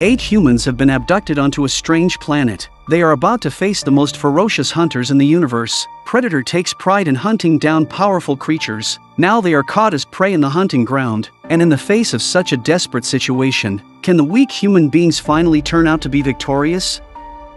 8 humans have been abducted onto a strange planet. They are about to face the most ferocious hunters in the universe. Predator takes pride in hunting down powerful creatures. Now they are caught as prey in the hunting ground, and in the face of such a desperate situation, can the weak human beings finally turn out to be victorious?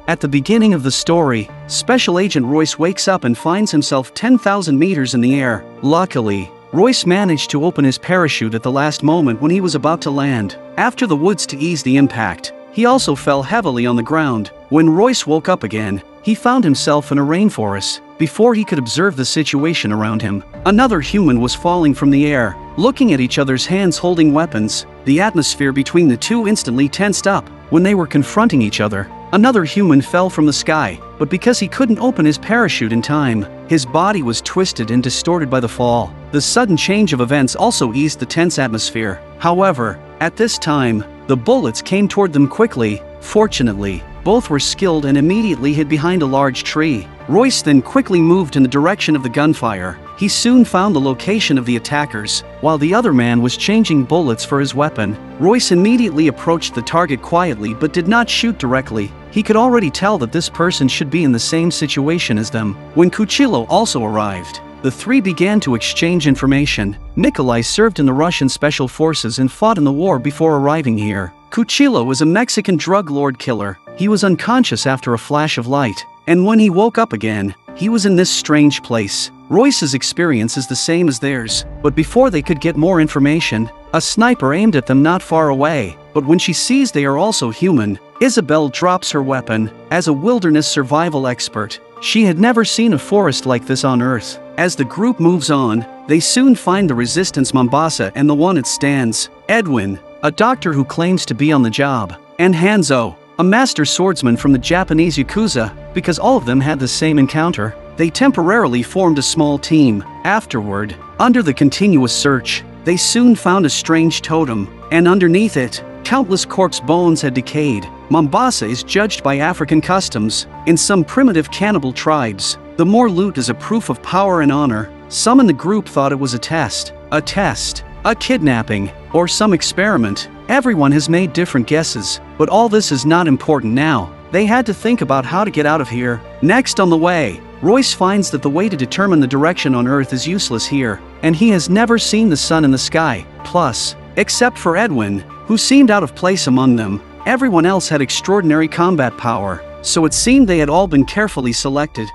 At the beginning of the story, Special Agent Royce wakes up and finds himself 10,000 meters in the air. Luckily, Royce managed to open his parachute at the last moment when he was about to land. After the woods to ease the impact, he also fell heavily on the ground. When Royce woke up again, he found himself in a rainforest. Before he could observe the situation around him, another human was falling from the air. Looking at each other's hands holding weapons, the atmosphere between the two instantly tensed up. When they were confronting each other, another human fell from the sky, but because he couldn't open his parachute in time, his body was twisted and distorted by the fall. The sudden change of events also eased the tense atmosphere. However, at this time, the bullets came toward them quickly. Fortunately, both were skilled and immediately hid behind a large tree. Royce then quickly moved in the direction of the gunfire. He soon found the location of the attackers. While the other man was changing bullets for his weapon, Royce immediately approached the target quietly but did not shoot directly. He could already tell that this person should be in the same situation as them. When Cuchillo also arrived, the three began to exchange information. Nikolai served in the Russian Special Forces and fought in the war before arriving here. Cuchillo was a Mexican drug lord killer. He was unconscious after a flash of light, and when he woke up again, he was in this strange place. Royce's experience is the same as theirs, but before they could get more information, a sniper aimed at them not far away. But when she sees they are also human, Isabel drops her weapon. As a wilderness survival expert, she had never seen a forest like this on Earth. As the group moves on, they soon find the Resistance Mombasa and the one it stands, Edwin, a doctor who claims to be on the job, and Hanzo, a master swordsman from the Japanese Yakuza. Because all of them had the same encounter, they temporarily formed a small team. Afterward, under the continuous search, they soon found a strange totem, and underneath it, countless corpse bones had decayed. Mombasa is judged by African customs. In some primitive cannibal tribes, the more loot is a proof of power and honor. Some in the group thought it was a test, a kidnapping, or some experiment. Everyone has made different guesses, but all this is not important now. They had to think about how to get out of here. Next on the way, Royce finds that the way to determine the direction on Earth is useless here, and he has never seen the sun in the sky. Plus, except for Edwin, who seemed out of place among them, everyone else had extraordinary combat power, so it seemed they had all been carefully selected.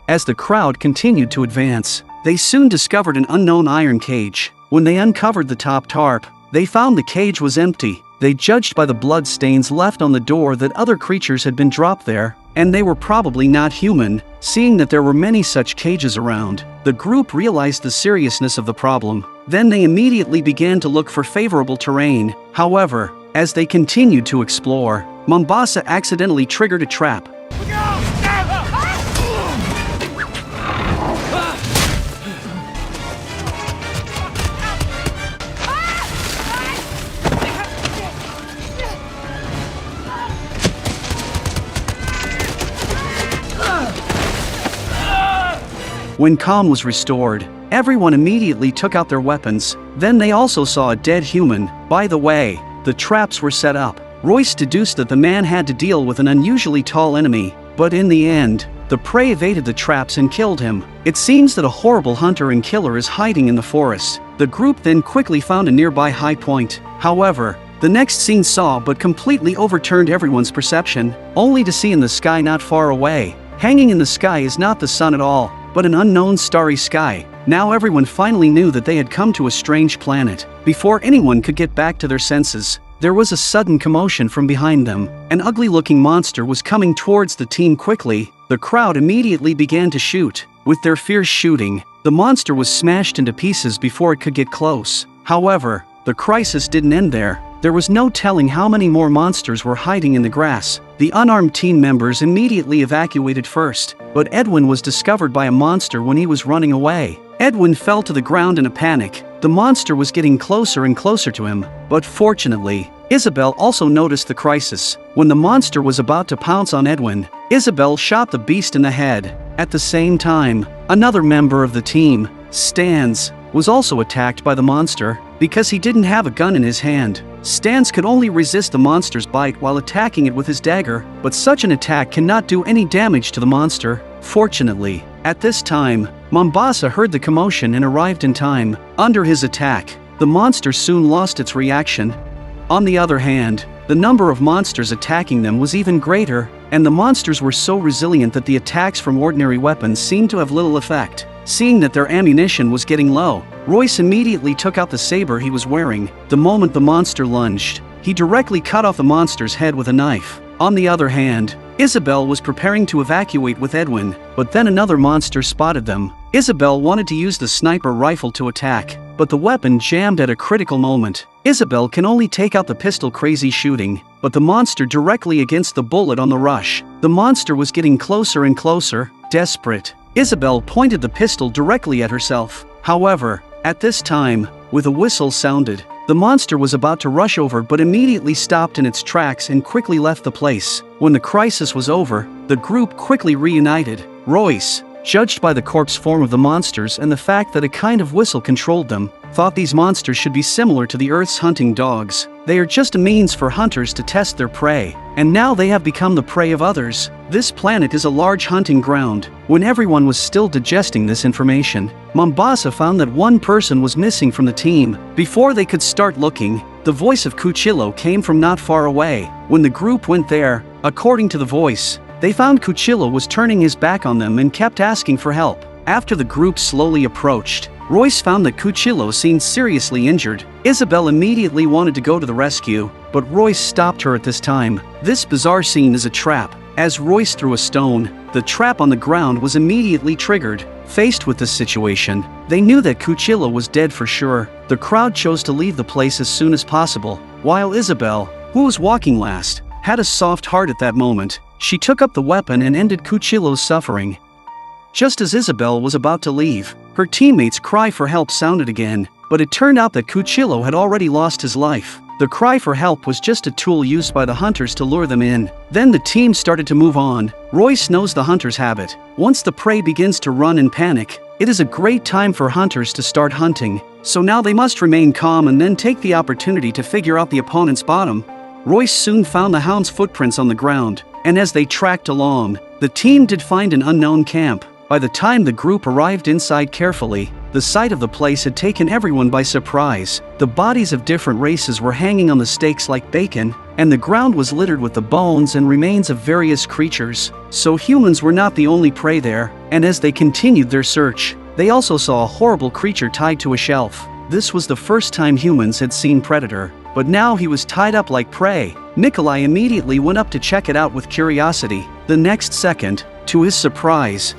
As the crowd continued to advance, they soon discovered an unknown iron cage. When they uncovered the top tarp, they found the cage was empty. They judged by the blood stains left on the door that other creatures had been dropped there, and they were probably not human. Seeing that there were many such cages around, the group realized the seriousness of the problem. Then they immediately began to look for favorable terrain. However, as they continued to explore, Mombasa accidentally triggered a trap. When calm was restored, everyone immediately took out their weapons. Then they also saw a dead human. By the way, the traps were set up. Royce deduced that the man had to deal with an unusually tall enemy, but in the end, the prey evaded the traps and killed him. It seems that a horrible hunter and killer is hiding in the forest. The group then quickly found a nearby high point. However, the next scene saw but completely overturned everyone's perception, only to see in the sky not far away. Hanging in the sky is not the sun at all, but an unknown starry sky. Now everyone finally knew that they had come to a strange planet. Before anyone could get back to their senses, there was a sudden commotion from behind them. An ugly-looking monster was coming towards the team quickly. The crowd immediately began to shoot. With their fierce shooting, the monster was smashed into pieces before it could get close. However, the crisis didn't end there. There was no telling how many more monsters were hiding in the grass. The unarmed team members immediately evacuated first, but Edwin was discovered by a monster when he was running away. Edwin fell to the ground in a panic. The monster was getting closer and closer to him, but fortunately, Isabel also noticed the crisis. When the monster was about to pounce on Edwin, Isabel shot the beast in the head. At the same time, another member of the team, Stans, was also attacked by the monster. because he didn't have a gun in his hand. Stans could only resist the monster's bite while attacking it with his dagger, but such an attack cannot do any damage to the monster. Fortunately, at this time, Mombasa heard the commotion and arrived in time. Under his attack, the monster soon lost its reaction. On the other hand, the number of monsters attacking them was even greater, and the monsters were so resilient that the attacks from ordinary weapons seemed to have little effect. Seeing that their ammunition was getting low, Royce immediately took out the saber he was wearing. The moment the monster lunged, he directly cut off the monster's head with a knife. On the other hand, Isabel was preparing to evacuate with Edwin, but then another monster spotted them. Isabel wanted to use the sniper rifle to attack, but the weapon jammed at a critical moment. Isabel can only take out the pistol crazy shooting, but the monster directly against the bullet on the rush. The monster was getting closer and closer. Desperate, Isabel pointed the pistol directly at herself. However, at this time, with a whistle sounded, the monster was about to rush over but immediately stopped in its tracks and quickly left the place. When the crisis was over, the group quickly reunited. Royce, judged by the corpse form of the monsters and the fact that a kind of whistle controlled them, thought these monsters should be similar to the Earth's hunting dogs. They are just a means for hunters to test their prey, and now they have become the prey of others. This planet is a large hunting ground. When everyone was still digesting this information, Mombasa found that one person was missing from the team. Before they could start looking, the voice of Cuchillo came from not far away. When the group went there, according to the voice, they found Cuchillo was turning his back on them and kept asking for help. After the group slowly approached, Royce found that Cuchillo seemed seriously injured. Isabel immediately wanted to go to the rescue, but Royce stopped her at this time. This bizarre scene is a trap. As Royce threw a stone, the trap on the ground was immediately triggered. Faced with this situation, they knew that Cuchillo was dead for sure. The crowd chose to leave the place as soon as possible, while Isabel, who was walking last, had a soft heart at that moment. She took up the weapon and ended Cuchillo's suffering. Just as Isabel was about to leave, her teammates' cry for help sounded again, but it turned out that Cuchillo had already lost his life. The cry for help was just a tool used by the hunters to lure them in. Then the team started to move on. Royce knows the hunter's habit. Once the prey begins to run in panic, it is a great time for hunters to start hunting. So now they must remain calm and then take the opportunity to figure out the opponent's bottom. Royce soon found the hound's footprints on the ground, and as they tracked along, the team did find an unknown camp. By the time the group arrived inside carefully, the sight of the place had taken everyone by surprise. The bodies of different races were hanging on the stakes like bacon, and the ground was littered with the bones and remains of various creatures. So humans were not the only prey there, and as they continued their search, they also saw a horrible creature tied to a shelf. This was the first time humans had seen Predator, but now he was tied up like prey. Nikolai immediately went up to check it out with curiosity. The next second, to his surprise,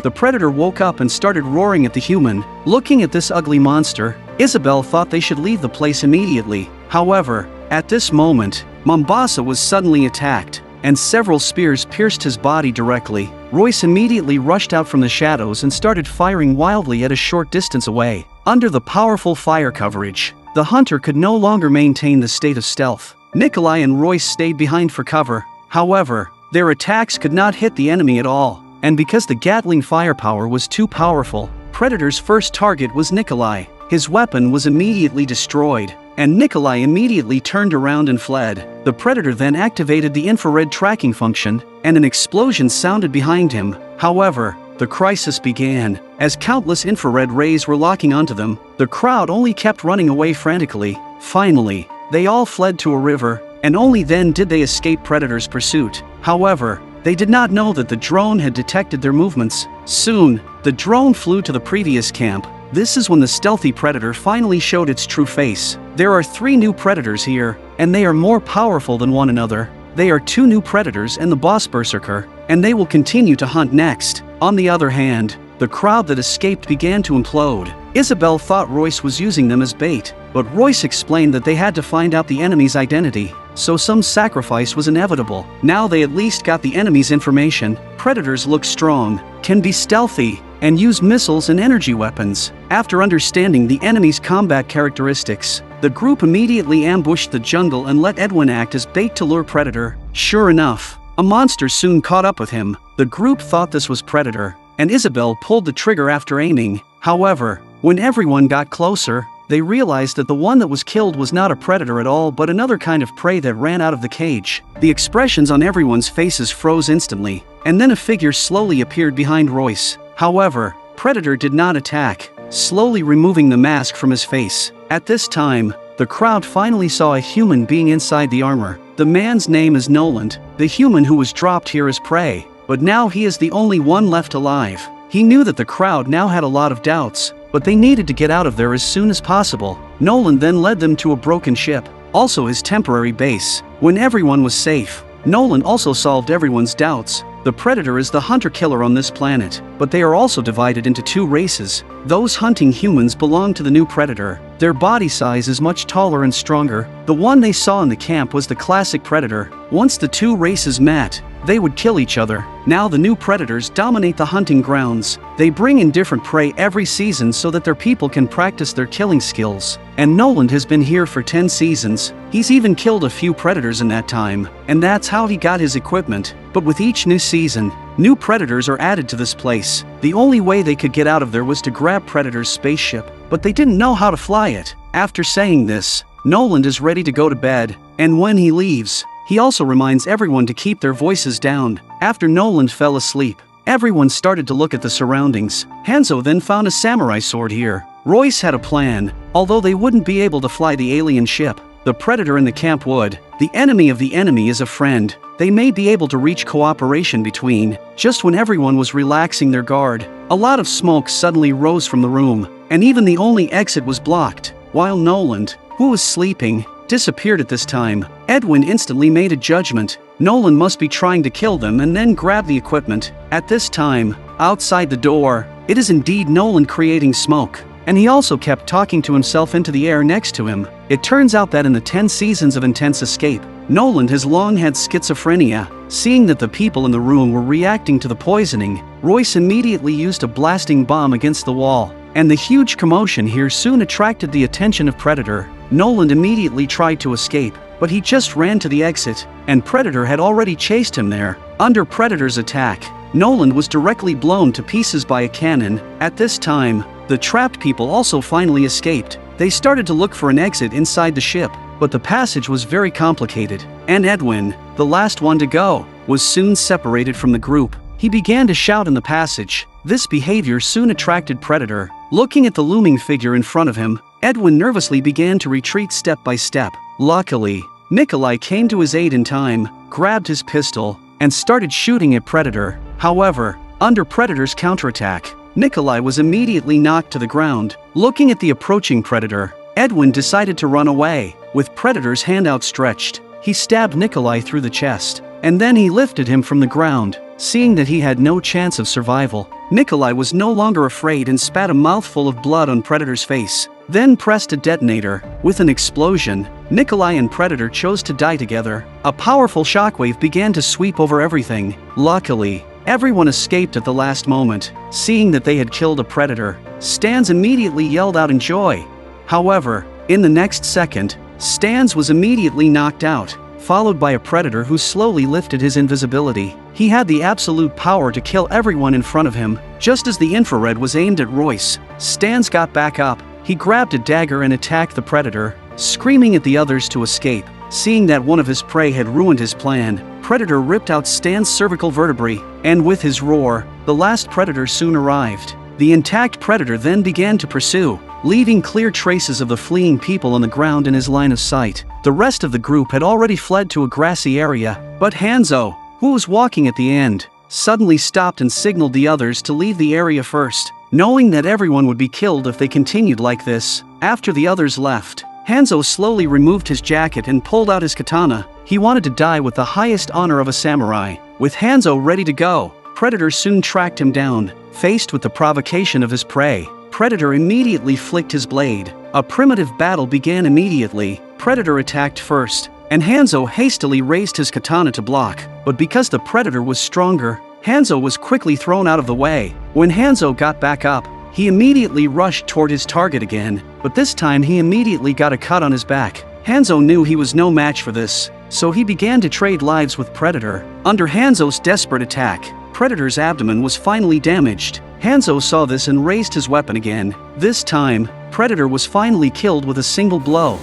the Predator woke up and started roaring at the human. Looking at this ugly monster, Isabel thought they should leave the place immediately. However, at this moment, Mombasa was suddenly attacked, and several spears pierced his body directly. Royce immediately rushed out from the shadows and started firing wildly at a short distance away. Under the powerful fire coverage, the hunter could no longer maintain the state of stealth. Nikolai and Royce stayed behind for cover. However, their attacks could not hit the enemy at all, and because the Gatling firepower was too powerful, Predator's first target was Nikolai. His weapon was immediately destroyed, and Nikolai immediately turned around and fled. The Predator then activated the infrared tracking function, and an explosion sounded behind him. However, the crisis began. As countless infrared rays were locking onto them, the crowd only kept running away frantically. Finally, they all fled to a river, and only then did they escape Predator's pursuit. However, they did not know that the drone had detected their movements. Soon, the drone flew to the previous camp. This is when the stealthy Predator finally showed its true face. There are 3 new Predators here, and they are more powerful than one another. They are 2 new Predators and the boss Berserker, and they will continue to hunt next. On the other hand, the crowd that escaped began to implode. Isabel thought Royce was using them as bait, but Royce explained that they had to find out the enemy's identity, so some sacrifice was inevitable. Now they at least got the enemy's information. Predators look strong, can be stealthy, and use missiles and energy weapons. After understanding the enemy's combat characteristics, the group immediately ambushed the jungle and let Edwin act as bait to lure Predator. Sure enough, a monster soon caught up with him. The group thought this was Predator, and Isabel pulled the trigger after aiming. However, When everyone got closer, they realized that the one that was killed was not a predator at all but another kind of prey that ran out of the cage. The expressions on everyone's faces froze instantly, and then a figure slowly appeared behind Royce. However, Predator did not attack, slowly removing the mask from his face. At this time, the crowd finally saw a human being inside the armor. The man's name is Noland, the human who was dropped here as prey, but now he is the only one left alive. He knew that the crowd now had a lot of doubts, but they needed to get out of there as soon as possible. Noland then led them to a broken ship, also his temporary base. When everyone was safe, Noland also solved everyone's doubts. The Predator is the hunter-killer on this planet, but they are also divided into two races. Those hunting humans belong to the new Predator. Their body size is much taller and stronger. The one they saw in the camp was the classic Predator. Once the two races met, they would kill each other. Now the new Predators dominate the hunting grounds. They bring in different prey every season so that their people can practice their killing skills. And Noland has been here for 10 seasons. He's even killed a few predators in that time, and that's how he got his equipment. But with each new season, new predators are added to this place. The only way they could get out of there was to grab Predator's spaceship, but they didn't know how to fly it. After saying this, Noland is ready to go to bed, and when he leaves, he also reminds everyone to keep their voices down. After Noland fell asleep, everyone started to look at the surroundings. Hanzo then found a samurai sword here. Royce had a plan. Although they wouldn't be able to fly the alien ship, the Predator in the camp would. The enemy of the enemy is a friend. They may be able to reach cooperation between. Just when everyone was relaxing their guard, a lot of smoke suddenly rose from the room, and even the only exit was blocked. While Noland, who was sleeping, disappeared at this time, Edwin instantly made a judgment. Noland must be trying to kill them and then grab the equipment. At this time, outside the door, it is indeed Noland creating smoke. And he also kept talking to himself into the air next to him. It turns out that in the 10 seasons of Intense Escape, Noland has long had schizophrenia. Seeing that the people in the room were reacting to the poisoning, Royce immediately used a blasting bomb against the wall, and the huge commotion here soon attracted the attention of Predator. Noland immediately tried to escape, but he just ran to the exit, and Predator had already chased him there. Under Predator's attack, Noland was directly blown to pieces by a cannon. At this time, the trapped people also finally escaped. They started to look for an exit inside the ship, but the passage was very complicated, and Edwin, the last one to go, was soon separated from the group. He began to shout in the passage. This behavior soon attracted Predator. Looking at the looming figure in front of him, Edwin nervously began to retreat step by step. Luckily, Nikolai came to his aid in time, grabbed his pistol, and started shooting at Predator. However, under Predator's counterattack, Nikolai was immediately knocked to the ground. Looking at the approaching Predator, Edwin decided to run away. With Predator's hand outstretched, he stabbed Nikolai through the chest, and then he lifted him from the ground. Seeing that he had no chance of survival, Nikolai was no longer afraid and spat a mouthful of blood on Predator's face, then pressed a detonator. With an explosion, Nikolai and Predator chose to die together. A powerful shockwave began to sweep over everything. Luckily, everyone escaped at the last moment. Seeing that they had killed a Predator, Stans immediately yelled out in joy. However, in the next second, Stans was immediately knocked out, followed by a Predator who slowly lifted his invisibility. He had the absolute power to kill everyone in front of him. Just as the infrared was aimed at Royce, Stans got back up. He grabbed a dagger and attacked the Predator, screaming at the others to escape. Seeing that one of his prey had ruined his plan, Predator ripped out Stan's cervical vertebrae, and with his roar, the last Predator soon arrived. The intact Predator then began to pursue, leaving clear traces of the fleeing people on the ground in his line of sight. The rest of the group had already fled to a grassy area, but Hanzo, who was walking at the end, suddenly stopped and signaled the others to leave the area first, knowing that everyone would be killed if they continued like this. After the others left, Hanzo slowly removed his jacket and pulled out his katana. He wanted to die with the highest honor of a samurai. With Hanzo ready to go, Predator soon tracked him down. Faced with the provocation of his prey, Predator immediately flicked his blade. A primitive battle began immediately. Predator attacked first, and Hanzo hastily raised his katana to block. But because the Predator was stronger, Hanzo was quickly thrown out of the way. When Hanzo got back up, he immediately rushed toward his target again, but this time he immediately got a cut on his back. Hanzo knew he was no match for this, so he began to trade lives with Predator. Under Hanzo's desperate attack, Predator's abdomen was finally damaged. Hanzo saw this and raised his weapon again. This time, Predator was finally killed with a single blow.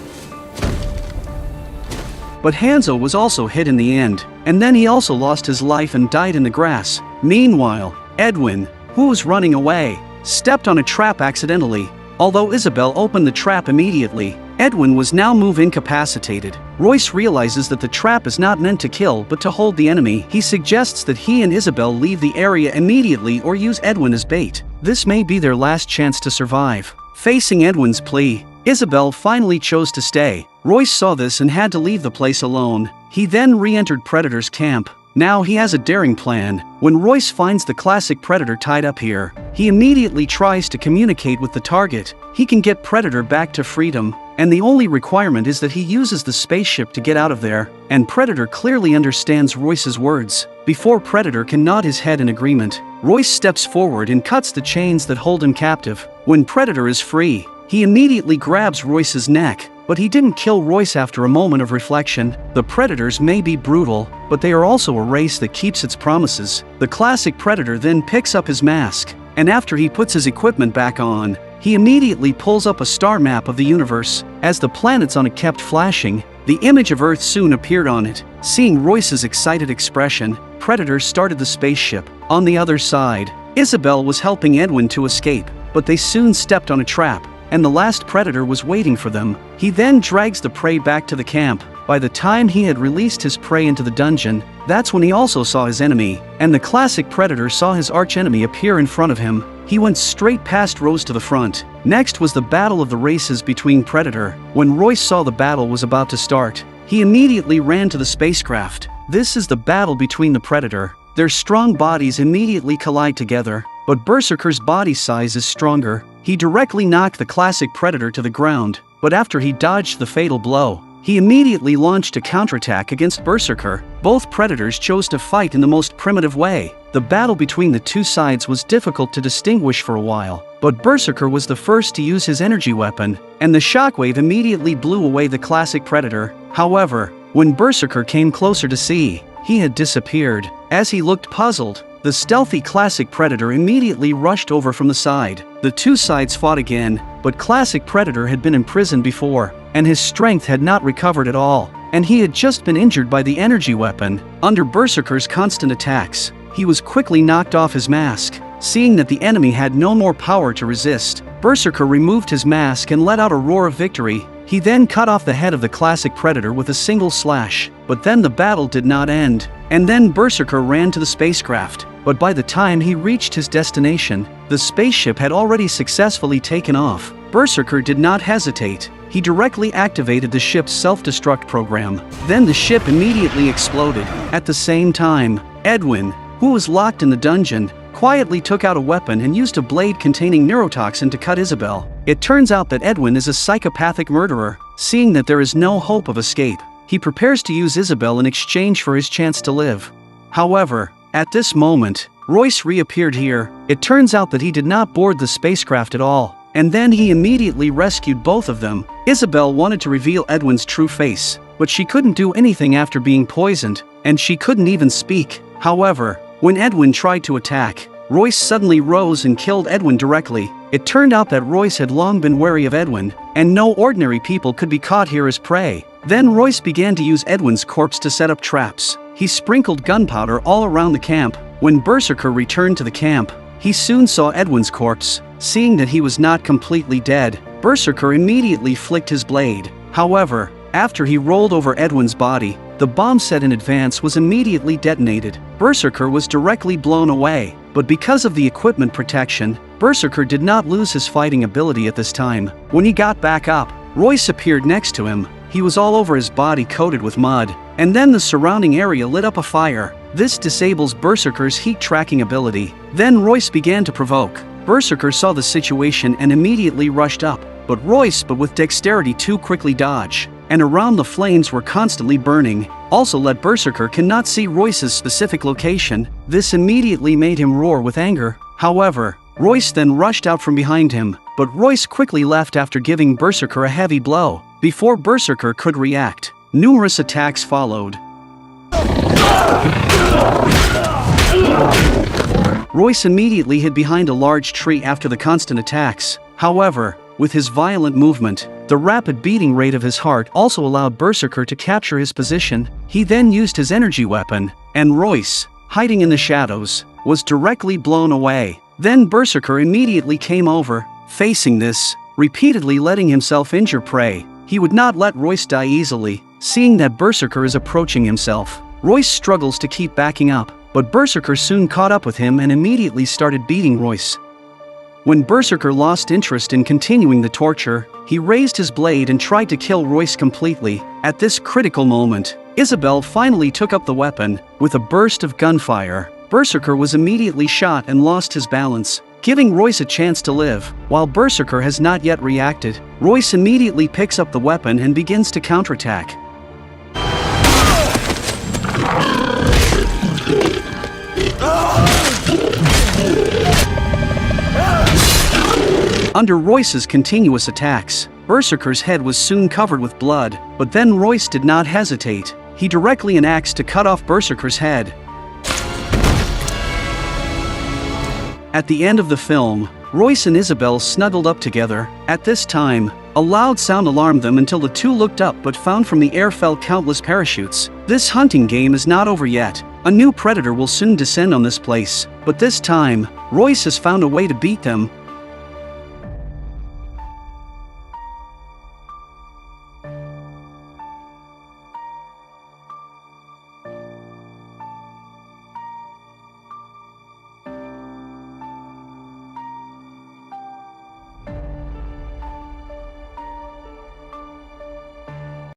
But Hanzo was also hit in the end, and then he also lost his life and died in the grass. Meanwhile, Edwin, who was running away, stepped on a trap accidentally. Although Isabel opened the trap immediately, Edwin was now incapacitated. Royce realizes that the trap is not meant to kill but to hold the enemy. He suggests that he and Isabel leave the area immediately or use Edwin as bait. This may be their last chance to survive. Facing Edwin's plea, Isabel finally chose to stay. Royce saw this and had to leave the place alone. He then re-entered Predator's camp. Now he has a daring plan. When Royce finds the classic Predator tied up here, he immediately tries to communicate with the target. He can get Predator back to freedom, and the only requirement is that he uses the spaceship to get out of there, and Predator clearly understands Royce's words. Before Predator can nod his head in agreement, Royce steps forward and cuts the chains that hold him captive. When Predator is free, he immediately grabs Royce's neck, but he didn't kill Royce after a moment of reflection. The Predators may be brutal, but they are also a race that keeps its promises. The classic Predator then picks up his mask, and after he puts his equipment back on, he immediately pulls up a star map of the universe. As the planets on it kept flashing, the image of Earth soon appeared on it. Seeing Royce's excited expression, Predator started the spaceship. On the other side, Isabel was helping Edwin to escape, but they soon stepped on a trap, and the last Predator was waiting for them. He then drags the prey back to the camp. By the time he had released his prey into the dungeon, that's when he also saw his enemy, and the classic Predator saw his archenemy appear in front of him. He went straight past Rose to the front. Next was the battle of the races between Predator. When Royce saw the battle was about to start, he immediately ran to the spacecraft. This is the battle between the Predator. Their strong bodies immediately collide together, but Berserker's body size is stronger. He directly knocked the classic Predator to the ground, but after he dodged the fatal blow, he immediately launched a counterattack against Berserker. Both Predators chose to fight in the most primitive way. The battle between the two sides was difficult to distinguish for a while, but Berserker was the first to use his energy weapon, and the shockwave immediately blew away the classic Predator. However, when Berserker came closer to see, he had disappeared. As he looked puzzled, the stealthy classic Predator immediately rushed over from the side. The two sides fought again, but classic Predator had been imprisoned before, and his strength had not recovered at all, and he had just been injured by the energy weapon. Under Berserker's constant attacks, he was quickly knocked off his mask. Seeing that the enemy had no more power to resist, Berserker removed his mask and let out a roar of victory. He then cut off the head of the classic Predator with a single slash, but then the battle did not end, and then Berserker ran to the spacecraft. But by the time he reached his destination, the spaceship had already successfully taken off. Berserker did not hesitate. He directly activated the ship's self-destruct program. Then the ship immediately exploded. At the same time, Edwin, who was locked in the dungeon, quietly took out a weapon and used a blade containing neurotoxin to cut Isabel. It turns out that Edwin is a psychopathic murderer. Seeing that there is no hope of escape, he prepares to use Isabel in exchange for his chance to live. However, at this moment, Royce reappeared here. It turns out that he did not board the spacecraft at all, and then he immediately rescued both of them. Isabel wanted to reveal Edwin's true face, but she couldn't do anything after being poisoned, and she couldn't even speak. However, when Edwin tried to attack, Royce suddenly rose and killed Edwin directly. It turned out that Royce had long been wary of Edwin, and no ordinary people could be caught here as prey. Then Royce began to use Edwin's corpse to set up traps. He sprinkled gunpowder all around the camp. When Berserker returned to the camp, he soon saw Edwin's corpse. Seeing that he was not completely dead, Berserker immediately flicked his blade. However, after he rolled over Edwin's body, the bomb set in advance was immediately detonated. Berserker was directly blown away, but because of the equipment protection, Berserker did not lose his fighting ability at this time. When he got back up, Royce appeared next to him. He was all over his body coated with mud, and then the surrounding area lit up a fire. This disables Berserker's heat tracking ability. Then Royce began to provoke. Berserker saw the situation and immediately rushed up, but Royce, with dexterity, too quickly dodged, and around the flames were constantly burning. Also let Berserker cannot see Royce's specific location. This immediately made him roar with anger. However, Royce then rushed out from behind him, but Royce quickly left after giving Berserker a heavy blow. Before Berserker could react, numerous attacks followed. Royce immediately hid behind a large tree after the constant attacks. However, with his violent movement, the rapid beating rate of his heart also allowed Berserker to capture his position. He then used his energy weapon, and Royce, hiding in the shadows, was directly blown away. Then Berserker immediately came over, facing this, repeatedly letting himself injure prey. He would not let Royce die easily. Seeing that Berserker is approaching himself, Royce struggles to keep backing up, but Berserker soon caught up with him and immediately started beating Royce. When Berserker lost interest in continuing the torture, he raised his blade and tried to kill Royce completely. At this critical moment, Isabel finally took up the weapon. With a burst of gunfire, Berserker was immediately shot and lost his balance, giving Royce a chance to live. While Berserker has not yet reacted, Royce immediately picks up the weapon and begins to counterattack. Under Royce's continuous attacks, Berserker's head was soon covered with blood, but then Royce did not hesitate. He directly an axe to cut off Berserker's head. At the end of the film, Royce and Isabel snuggled up together. At this time, a loud sound alarmed them until the two looked up but found from the air fell countless parachutes. This hunting game is not over yet. A new predator will soon descend on this place, but this time, Royce has found a way to beat them.